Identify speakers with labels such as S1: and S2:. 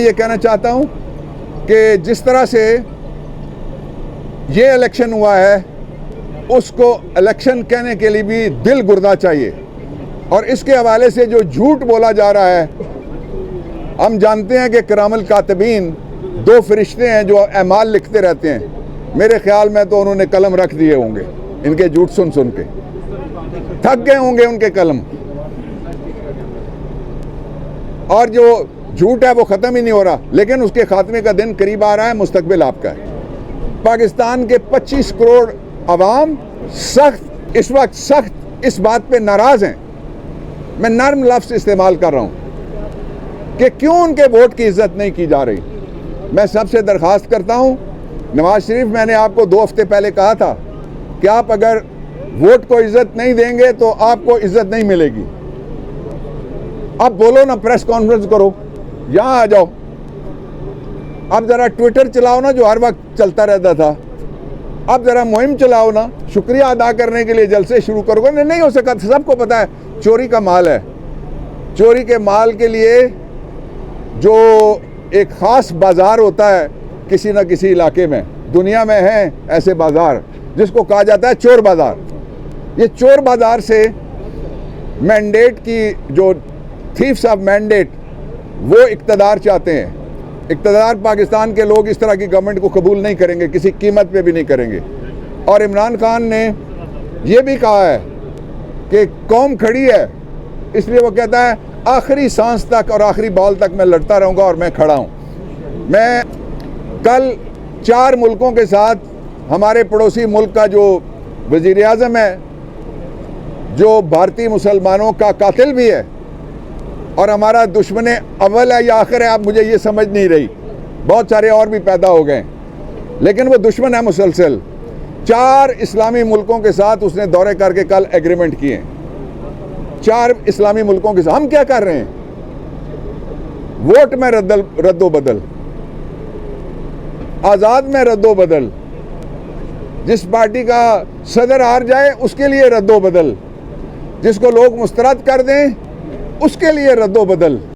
S1: ये कहना चाहता हूं कि जिस तरह से ये इलेक्शन हुआ है उसको इलेक्शन कहने के लिए भी दिल गुर्दा चाहिए। और इसके हवाले से जो झूठ बोला जा रहा है, हम जानते हैं कि करामुल कातिबीन दो फरिश्ते हैं जो अमाल लिखते रहते हैं। मेरे ख्याल में तो उन्होंने कलम रख दिए होंगे, इनके झूठ सुन सुन के थक गए होंगे उनके कलम। और जो झूठ है वो ख़त्म ही नहीं हो रहा, लेकिन उसके खात्मे का दिन करीब आ रहा है। मुस्तकबिल आपका है। पाकिस्तान के 25 करोड़ अवाम इस वक्त सख्त इस बात पे नाराज़ हैं। मैं नर्म लफ्ज़ इस्तेमाल कर रहा हूँ कि क्यों उनके वोट की इज़्ज़त नहीं की जा रही। मैं सबसे दरख्वास्त करता हूँ, नवाज शरीफ, मैंने आपको 2 हफ्ते पहले कहा था कि आप अगर वोट को इज़्ज़त नहीं देंगे तो आपको इज़्ज़त नहीं मिलेगी। अब बोलो ना, प्रेस कॉन्फ्रेंस करो, यहाँ आ जाओ। अब ज़रा ट्विटर चलाओ ना, जो हर वक्त चलता रहता था। अब ज़रा मुहिम चलाओ ना, शुक्रिया अदा करने के लिए जलसे शुरू करोगे। नहीं हो सका, सबको पता है चोरी का माल है। चोरी के माल के लिए जो एक ख़ास बाज़ार होता है किसी न किसी इलाके में, दुनिया में है ऐसे बाज़ार जिसको कहा जाता है चोर बाज़ार। ये चोर बाज़ार से मैंडेट की जो थीफ्स ऑफ मैंडेट वो इक़्तिदार चाहते हैं। इक़्तिदार पाकिस्तान के लोग इस तरह की गवर्नमेंट को कबूल नहीं करेंगे, किसी कीमत पे भी नहीं करेंगे। और इमरान खान ने ये भी कहा है कि कौम खड़ी है, इसलिए वो कहता है आखिरी सांस तक और आखिरी बॉल तक मैं लड़ता रहूँगा और मैं खड़ा हूँ। मैं कल 4 मुल्कों के साथ, हमारे पड़ोसी मुल्क का जो वज़ीर आज़म है, जो भारतीय मुसलमानों का कातिल भी है और हमारा दुश्मन अव्वल है या आखिर है, आप मुझे ये समझ नहीं रही, बहुत सारे और भी पैदा हो गए, लेकिन वो दुश्मन है मुसलसल। 4 इस्लामी मुल्कों के साथ उसने दौरे करके कल एग्रीमेंट किए। 4 इस्लामी मुल्कों के साथ हम क्या कर रहे हैं? वोट में रद्दो बदल, आज़ाद में रद्दो बदल, जिस पार्टी का सदर हार जाए उसके लिए रद्दो बदल, जिसको लोग मुस्तरद कर दें उसके लिए रद्दो बदल।